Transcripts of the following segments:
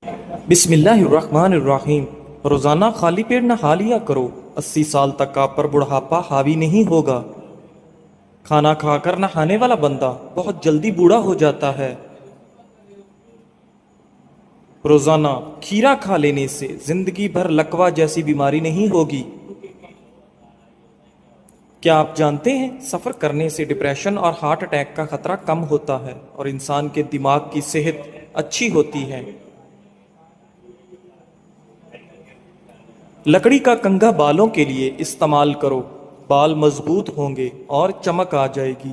بسم اللہ الرحمن الرحیم۔ روزانہ خالی پیٹ نہا لیا کرو، 80 سال تک آپ پر بڑھاپا حاوی نہیں ہوگا۔ کھانا کھا کر نہانے والا بندہ بہت جلدی بوڑھا ہو جاتا ہے۔ روزانہ کھیرا کھا لینے سے زندگی بھر لکوہ جیسی بیماری نہیں ہوگی۔ کیا آپ جانتے ہیں سفر کرنے سے ڈپریشن اور ہارٹ اٹیک کا خطرہ کم ہوتا ہے اور انسان کے دماغ کی صحت اچھی ہوتی ہے۔ لکڑی کا کنگھا بالوں کے لیے استعمال کرو، بال مضبوط ہوں گے اور چمک آ جائے گی۔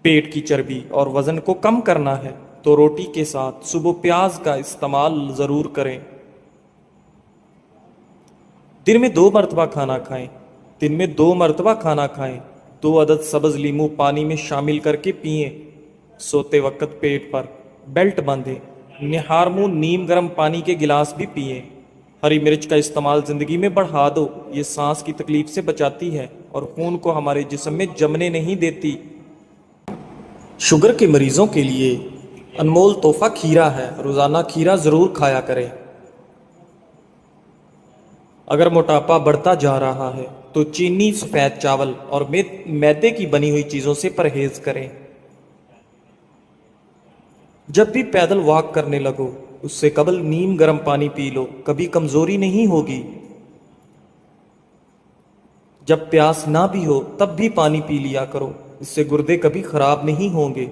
پیٹ کی چربی اور وزن کو کم کرنا ہے تو روٹی کے ساتھ صبح پیاز کا استعمال ضرور کریں۔ دن میں 2 مرتبہ کھانا کھائیں۔ دن میں 2 مرتبہ کھانا کھائیں۔ 2 عدد سبز لیمو پانی میں شامل کر کے پئیں۔ سوتے وقت پیٹ پر بیلٹ باندھیں۔ نہار منہ نیم گرم پانی کے گلاس بھی پئیں۔ ہری مرچ کا استعمال زندگی میں بڑھا دو، یہ سانس کی تکلیف سے بچاتی ہے اور خون کو ہمارے جسم میں جمنے نہیں دیتی۔ شوگر کے مریضوں کے لیے انمول تحفہ کھیرا ہے، روزانہ کھیرا ضرور کھایا کریں۔ اگر موٹاپا بڑھتا جا رہا ہے تو چینی، سفید چاول اور میدے کی بنی ہوئی چیزوں سے پرہیز کریں۔ جب بھی پیدل واک کرنے لگو اس سے قبل نیم گرم پانی پی لو، کبھی کمزوری نہیں ہوگی۔ جب پیاس نہ بھی ہو تب بھی پانی پی لیا کرو، اس سے گردے کبھی خراب نہیں ہوں گے۔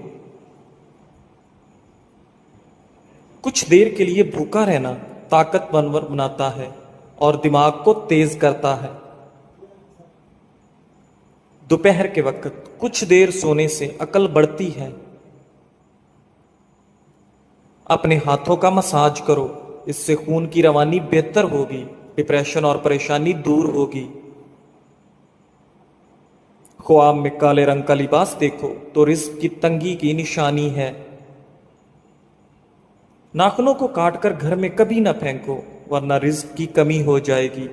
کچھ دیر کے لیے بھوکا رہنا طاقتور بناتا ہے اور دماغ کو تیز کرتا ہے۔ دوپہر کے وقت کچھ دیر سونے سے عقل بڑھتی ہے۔ اپنے ہاتھوں کا مساج کرو، اس سے خون کی روانی بہتر ہوگی، ڈپریشن اور پریشانی دور ہوگی۔ خواب میں کالے رنگ کا لباس دیکھو تو رزق کی تنگی کی نشانی ہے۔ ناخنوں کو کاٹ کر گھر میں کبھی نہ پھینکو ورنہ رزق کی کمی ہو جائے گی۔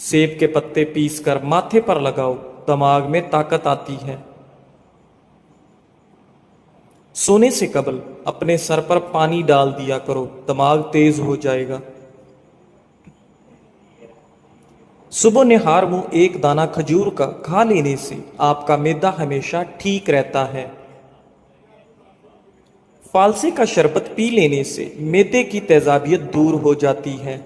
سیب کے پتے پیس کر ماتھے پر لگاؤ، دماغ میں طاقت آتی ہے۔ سونے سے قبل اپنے سر پر پانی ڈال دیا کرو، دماغ تیز ہو جائے گا۔ صبح نہار منہ ایک دانہ کھجور کا کھا لینے سے آپ کا معدہ ہمیشہ ٹھیک رہتا ہے۔ فالسے کا شربت پی لینے سے معدے کی تیزابیت دور ہو جاتی ہے۔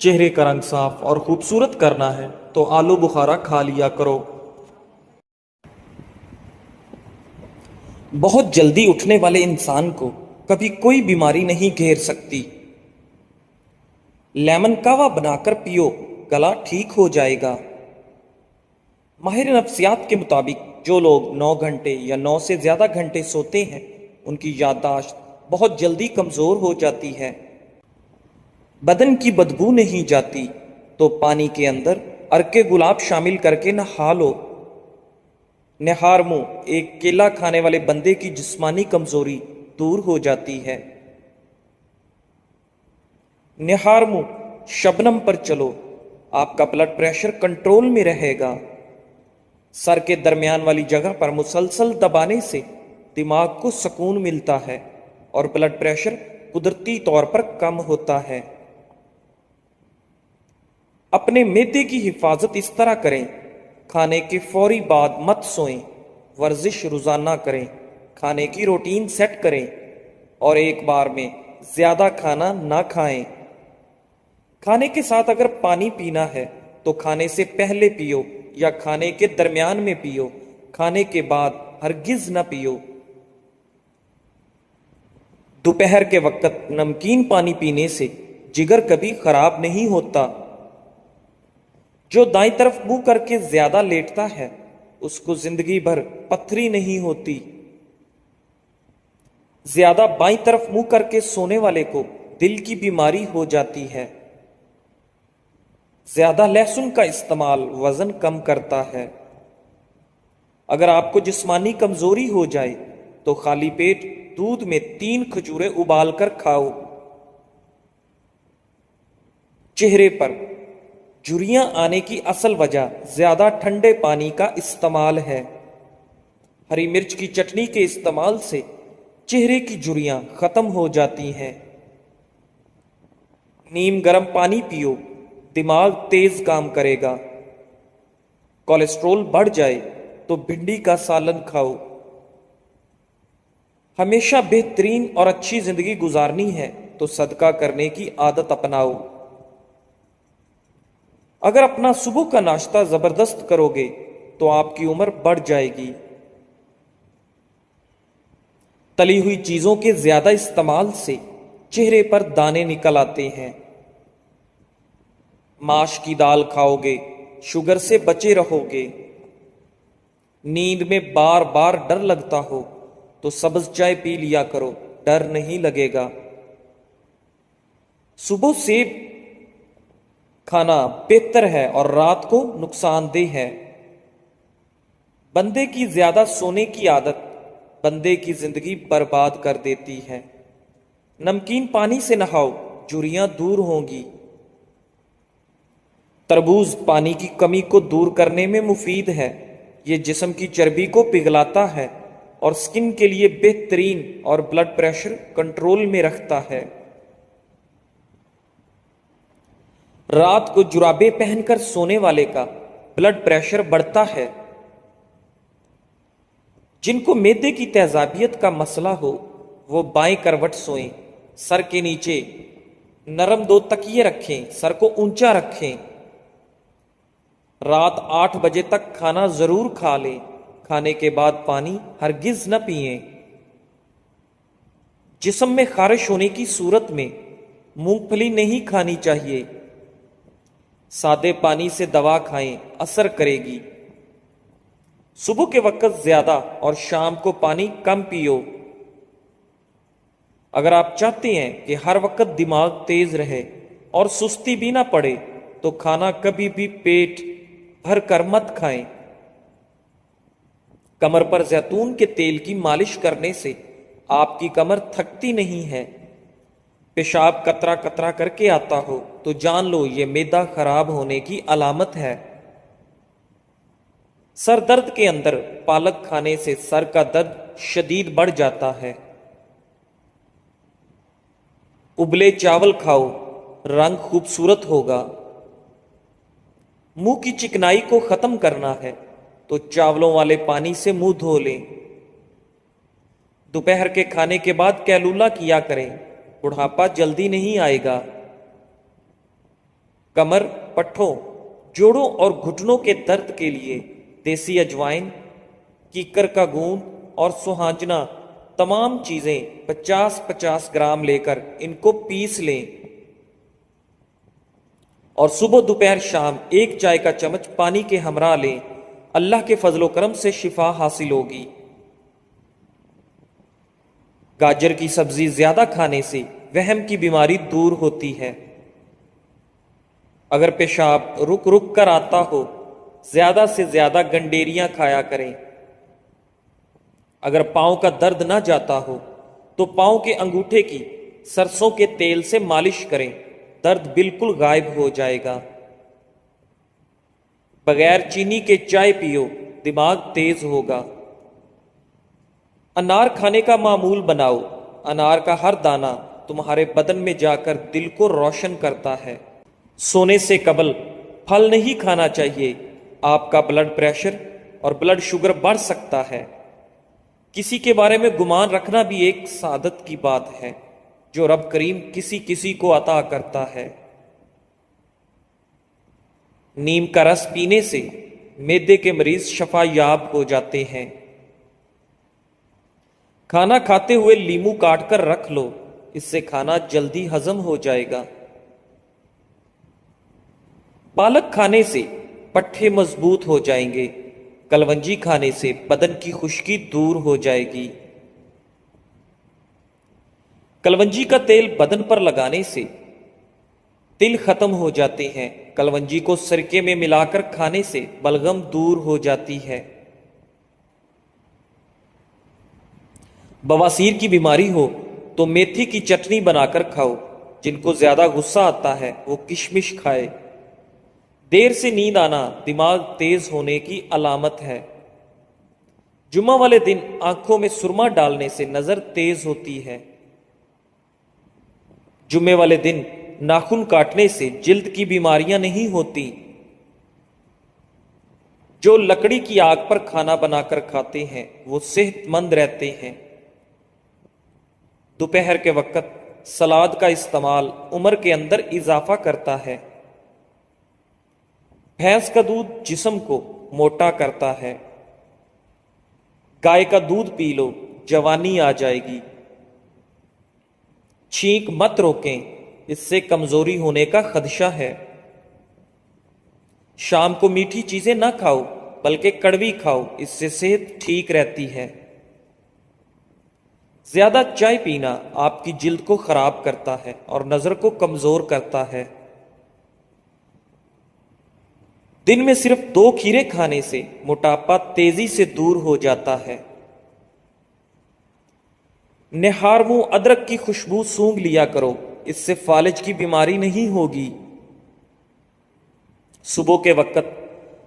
چہرے کا رنگ صاف اور خوبصورت کرنا ہے تو آلو بخارا کھا لیا کرو۔ بہت جلدی اٹھنے والے انسان کو کبھی کوئی بیماری نہیں گھیر سکتی۔ لیمن کہوہ بنا کر پیو، گلا ٹھیک ہو جائے گا۔ ماہر نفسیات کے مطابق جو لوگ 9 گھنٹے یا 9 سے زیادہ گھنٹے سوتے ہیں ان کی یادداشت بہت جلدی کمزور ہو جاتی ہے۔ بدن کی بدبو نہیں جاتی تو پانی کے اندر عرق گلاب شامل کر کے نہا لو۔ نہار منہ ایک کیلا کھانے والے بندے کی جسمانی کمزوری دور ہو جاتی ہے۔ نہار منہ شبنم پر چلو، آپ کا بلڈ پریشر کنٹرول میں رہے گا۔ سر کے درمیان والی جگہ پر مسلسل دبانے سے دماغ کو سکون ملتا ہے اور بلڈ پریشر قدرتی طور پر کم ہوتا ہے۔ اپنے معدے کی حفاظت اس طرح کریں، کھانے کے فوری بعد مت سوئیں، ورزش روزانہ کریں، کھانے کی روٹین سیٹ کریں اور ایک بار میں زیادہ کھانا نہ کھائیں۔ کھانے کے ساتھ اگر پانی پینا ہے تو کھانے سے پہلے پیو یا کھانے کے درمیان میں پیو، کھانے کے بعد ہرگز نہ پیو۔ دوپہر کے وقت نمکین پانی پینے سے جگر کبھی خراب نہیں ہوتا۔ جو دائیں طرف منہ کر کے زیادہ لیٹتا ہے اس کو زندگی بھر پتھری نہیں ہوتی۔ زیادہ بائیں طرف منہ کر کے سونے والے کو دل کی بیماری ہو جاتی ہے۔ زیادہ لہسن کا استعمال وزن کم کرتا ہے۔ اگر آپ کو جسمانی کمزوری ہو جائے تو خالی پیٹ دودھ میں 3 کھجوریں ابال کر کھاؤ۔ چہرے پر جھریاں آنے کی اصل وجہ زیادہ ٹھنڈے پانی کا استعمال ہے۔ हरी मिर्च की चटनी के इस्तेमाल से चेहरे की झुर्रियां खत्म हो जाती हैं। नीम गर्म पानी पियो, दिमाग तेज काम करेगा। कोलेस्ट्रॉल बढ़ जाए तो भिंडी का सालन खाओ। हमेशा बेहतरीन और अच्छी जिंदगी गुजारनी है तो सदका करने की आदत अपनाओ। अगर अपना सुबह का नाश्ता जबरदस्त करोगे तो आपकी उम्र बढ़ जाएगी। तली हुई चीजों के ज्यादा इस्तेमाल से चेहरे पर दाने निकल आते हैं। माश की दाल खाओगे, शुगर से बचे रहोगे। नींद में बार बार डर लगता हो तो सब्ज चाय पी लिया करो, डर नहीं लगेगा। सुबह सेब खाना बेहतर है और रात को नुकसानदेह है। बंदे की ज्यादा सोने की आदत बंदे की जिंदगी बर्बाद कर देती है। नमकीन पानी से नहाओ, झुर्रियां दूर होंगी। तरबूज पानी की कमी को दूर करने में मुफीद है। ये जिस्म की चर्बी को पिघलाता है और स्किन के लिए बेहतरीन और ब्लड प्रेशर कंट्रोल में रखता है। रात को जुराबे पहनकर सोने वाले का ब्लड प्रेशर बढ़ता है। जिनको मैदे की तेजाबियत का मसला हो वो बाएं करवट सोएं, सर के नीचे नरम 2 तकिए रखें, सर को ऊंचा रखें। रात 8 बजे तक खाना जरूर खा लें। खाने के बाद पानी हरगिज न पिएं। जिस्म में खारिश होने की सूरत में मूंगफली नहीं खानी चाहिए। सादे पानी से दवा खाएं, असर करेगी। सुबह के वक्त ज्यादा और शाम को पानी कम पियो। अगर आप चाहते हैं कि हर वक्त दिमाग तेज रहे और सुस्ती भी ना पड़े तो खाना कभी भी पेट भर कर मत खाएं। कमर पर जैतून के तेल की मालिश करने से आपकी कमर थकती नहीं है। पेशाब कतरा कतरा करके आता हो तो जान लो ये मैदा खराब होने की अलामत है। सर दर्द के अंदर पालक खाने से सर का दर्द शदीद बढ़ जाता है। उबले चावल खाओ, रंग खूबसूरत होगा। मुंह की चिकनाई को खत्म करना है तो चावलों वाले पानी से मुंह धो लें। दोपहर के खाने के बाद कैलूला किया करें, बुढ़ापा जल्दी नहीं आएगा। कमर, पट्ठों, जोड़ों और घुटनों के दर्द के लिए देसी अजवाइन, कीकर का गूंद और सुहांजना तमाम चीजें 50-50 ग्राम लेकर इनको पीस लें और सुबह दोपहर शाम 1 चाय का चम्मच पानी के हमरा लें। अल्लाह के फजलो करम से शिफा हासिल होगी। गाजर की सब्जी ज्यादा खाने से वहम की बीमारी दूर होती है। अगर पेशाब रुक रुक कर आता हो ज्यादा से ज्यादा गंडेरियां खाया करें। अगर पांव का दर्द ना जाता हो तो पांव के अंगूठे की सरसों के तेल से मालिश करें, दर्द बिल्कुल गायब हो जाएगा। बगैर चीनी के चाय पियो, दिमाग तेज होगा। अनार खाने का मामूल बनाओ। अनार का हर दाना तुम्हारे बदन में जाकर दिल को रोशन करता है। सोने से कबल फल नहीं खाना चाहिए, आपका ब्लड प्रेशर और ब्लड शुगर बढ़ सकता है। किसी के बारे में गुमान रखना भी एक सादत की बात है जो रब करीम किसी किसी को अता करता है। नीम का रस पीने से मैदे के मरीज शफा याब हो जाते हैं। खाना खाते हुए लीमू काट कर रख लो, इससे खाना जल्दी हजम हो जाएगा। पालक खाने से पट्ठे मजबूत हो जाएंगे। कलवंजी खाने से बदन की खुश्की दूर हो जाएगी। कलवंजी का तेल बदन पर लगाने से तिल खत्म हो जाते हैं। कलवंजी को सिरके में मिलाकर खाने से बलगम दूर हो जाती है। बवासीर की बीमारी हो तो मेथी की चटनी बनाकर खाओ। जिनको ज्यादा गुस्सा आता है वो किशमिश खाए। देर से नींद आना दिमाग तेज होने की अलामत है। जुम्मा वाले दिन आंखों में सुरमा डालने से नजर तेज होती है। जुम्मे वाले दिन नाखून काटने से जिल्द की बीमारियां नहीं होती। जो लकड़ी की आग पर खाना बनाकर खाते हैं वो सेहतमंद रहते हैं। दोपहर के वक्त सलाद का इस्तेमाल उम्र के अंदर इजाफा करता है। भैंस का दूध जिस्म को मोटा करता है। गाय का दूध पी लो, जवानी आ जाएगी। छींक मत रोकें, इससे कमजोरी होने का खदशा है। शाम को मीठी चीजें ना खाओ बल्कि कड़वी खाओ, इससे सेहत ठीक रहती है। ज्यादा चाय पीना आपकी जिल्द को खराब करता है और नजर को कमजोर करता है। दिन में सिर्फ 2 खीरे खाने से मोटापा तेजी से दूर हो जाता है। निहार मुंह अदरक की खुशबू सूंघ लिया करो, इससे फालिज की बीमारी नहीं होगी। सुबह के वक्त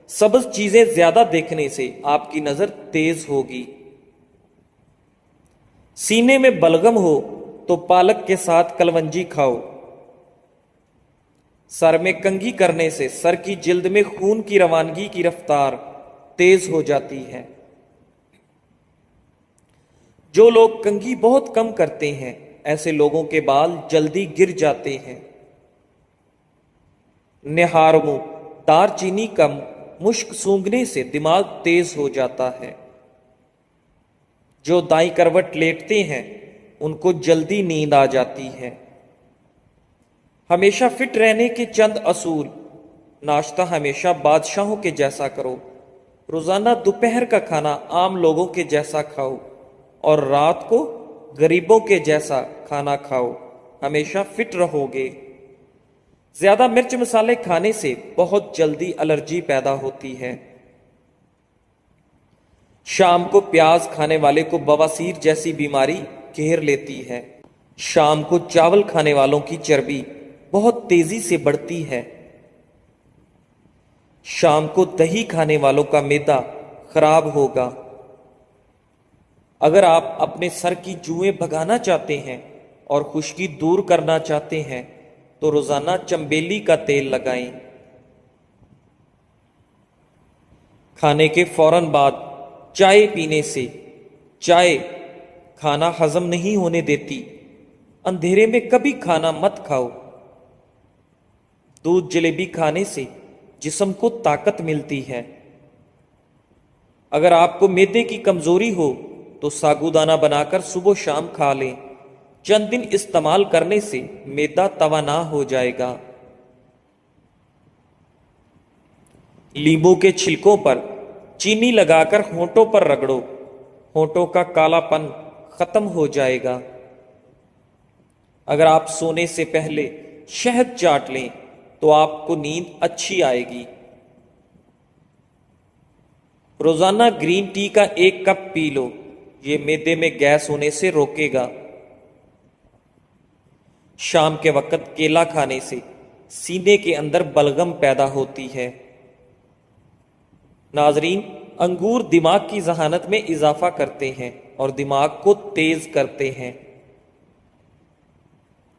सब्ज चीजें ज्यादा देखने से आपकी नजर तेज होगी। सीने में बलगम हो तो पालक के साथ कलवंजी खाओ। सर में कंघी करने से सर की जिल्द में खून की रवानगी की रफ्तार तेज हो जाती है। जो लोग कंघी बहुत कम करते हैं ऐसे लोगों के बाल जल्दी गिर जाते हैं। निहार मुंह दारचीनी कम मुश्क सूंघने से दिमाग तेज हो जाता है। जो दाईं करवट लेटते हैं उनको जल्दी नींद आ जाती है। हमेशा फिट रहने के चंद असूल। नाश्ता हमेशा बादशाहों के जैसा करो। रोजाना दोपहर का खाना आम लोगों के जैसा खाओ और रात को गरीबों के जैसा खाना खाओ, हमेशा फिट रहोगे। ज्यादा मिर्च मसाले खाने से बहुत जल्दी एलर्जी पैदा होती है। शाम को प्याज खाने वाले को बवासीर जैसी बीमारी घेर लेती है। शाम को चावल खाने वालों की चर्बी बहुत तेजी से बढ़ती है। शाम को दही खाने वालों का मैदा खराब होगा। अगर आप अपने सर की जुएं भगाना चाहते हैं और खुश्की दूर करना चाहते हैं तो रोजाना चंबेली का तेल लगाएं। खाने के फौरन बाद चाय पीने से चाय खाना हजम नहीं होने देती। अंधेरे में कभी खाना मत खाओ। दूध जलेबी खाने से जिस्म को ताकत मिलती है। अगर आपको मैदे की कमजोरी हो तो साबूदाना बनाकर सुबह शाम खा लें। चंद दिन इस्तेमाल करने से मैदा तवाना हो जाएगा। नींबू के छिलकों पर चीनी लगाकर होंठों पर रगड़ो, होंठों का कालापन खत्म हो जाएगा। अगर आप सोने से पहले शहद चाट लें तो आपको नींद अच्छी आएगी। रोजाना ग्रीन टी का 1 कप पी लो, ये मैदे में गैस होने से रोकेगा। शाम के वक्त केला खाने से सीने के अंदर बलगम पैदा होती है। नाजरीन, अंगूर दिमाग की जहानत में इजाफा करते हैं और दिमाग को तेज करते हैं।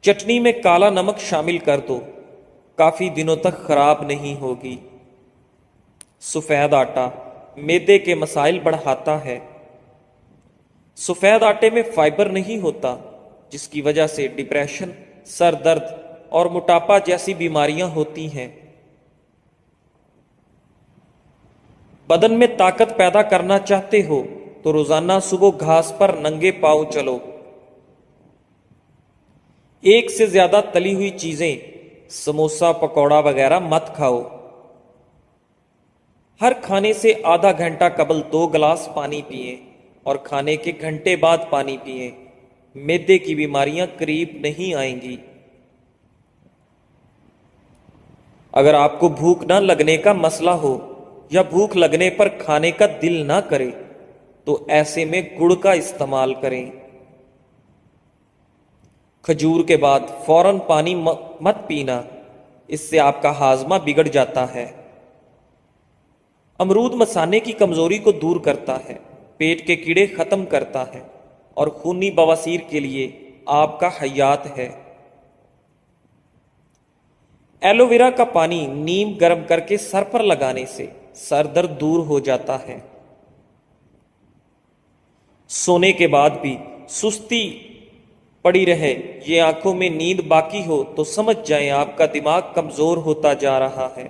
चटनी में काला नमक शामिल कर दो, काफी दिनों तक खराब नहीं होगी। सफेद आटा मैदे के मसाइल बढ़ाता है। सफेद आटे में फाइबर नहीं होता, जिसकी वजह से डिप्रेशन, सर दर्द और मोटापा जैसी बीमारियां होती हैं। बदन में ताकत पैदा करना चाहते हो तो रोजाना सुबह घास पर नंगे पांव चलो। एक से ज्यादा तली हुई चीजें, समोसा पकौड़ा वगैरह मत खाओ। हर खाने से आधा घंटा कबल 2 गिलास पानी पिए और खाने के घंटे बाद पानी पिए। मैदे की बीमारियां करीब नहीं आएंगी। अगर आपको भूख न लगने का मसला हो या भूख लगने पर खाने का दिल ना करे तो ऐसे में गुड़ का इस्तेमाल करें। खजूर के बाद फौरन पानी मत पीना, इससे आपका हाजमा बिगड़ जाता है। अमरूद मसाने की कमजोरी को दूर करता है। پیٹ کے کیڑے ختم کرتا ہے اور خونی بواسیر کے لیے آب کا حیات ہے۔ ایلو ویرا کا پانی نیم گرم کر کے سر پر لگانے سے سر درد دور ہو جاتا ہے۔ سونے کے بعد بھی سستی پڑی رہے، یہ آنکھوں میں نیند باقی ہو تو سمجھ جائیں آپ کا دماغ کمزور ہوتا جا رہا ہے۔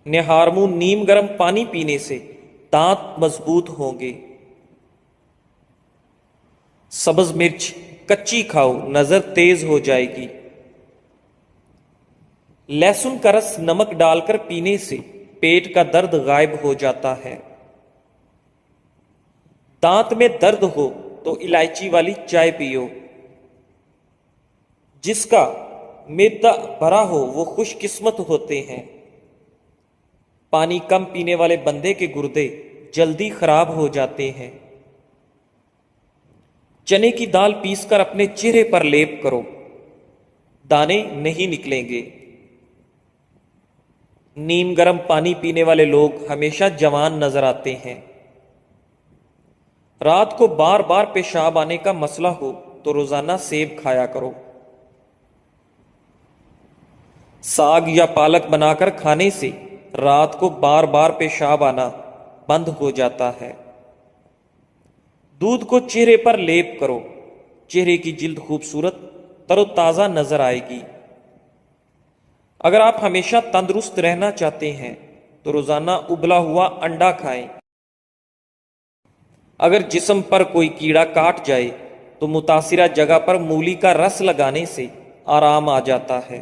نہار منہ نیم گرم پانی پینے سے دانت مضبوط ہوں گے۔ سبز مرچ کچی کھاؤ، نظر تیز ہو جائے گی۔ لہسن کا رس نمک ڈال کر پینے سے پیٹ کا درد غائب ہو جاتا ہے۔ دانت میں درد ہو تو الائچی والی چائے پیو۔ جس کا معدہ بھرا ہو وہ خوش قسمت ہوتے ہیں۔ پانی کم پینے والے بندے کے گردے جلدی خراب ہو جاتے ہیں۔ چنے کی دال پیس کر اپنے چہرے پر لیپ کرو، دانے نہیں نکلیں گے۔ نیم گرم پانی پینے والے لوگ ہمیشہ جوان نظر آتے ہیں۔ رات کو بار بار پیشاب آنے کا مسئلہ ہو تو روزانہ سیب کھایا کرو۔ ساگ یا پالک بنا کر کھانے سے رات کو بار بار پیشاب آنا بند ہو جاتا ہے۔ دودھ کو چہرے پر لیپ کرو، چہرے کی جلد خوبصورت تر و تازہ نظر آئے گی۔ اگر آپ ہمیشہ تندرست رہنا چاہتے ہیں تو روزانہ ابلا ہوا انڈا کھائیں۔ اگر جسم پر کوئی کیڑا کاٹ جائے تو متاثرہ جگہ پر مولی کا رس لگانے سے آرام آ جاتا ہے۔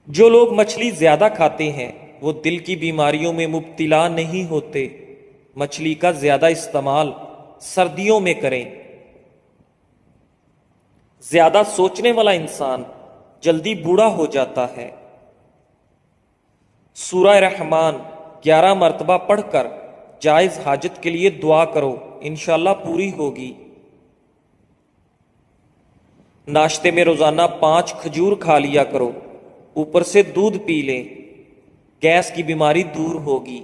جو لوگ مچھلی زیادہ کھاتے ہیں وہ دل کی بیماریوں میں مبتلا نہیں ہوتے۔ مچھلی کا زیادہ استعمال سردیوں میں کریں۔ زیادہ سوچنے والا انسان جلدی بوڑھا ہو جاتا ہے۔ سورہ رحمان 11 مرتبہ پڑھ کر جائز حاجت کے لیے دعا کرو، انشاءاللہ پوری ہوگی۔ ناشتے میں روزانہ 5 کھجور کھا لیا کرو، اوپر سے دودھ پی لیں، گیس کی بیماری دور ہوگی۔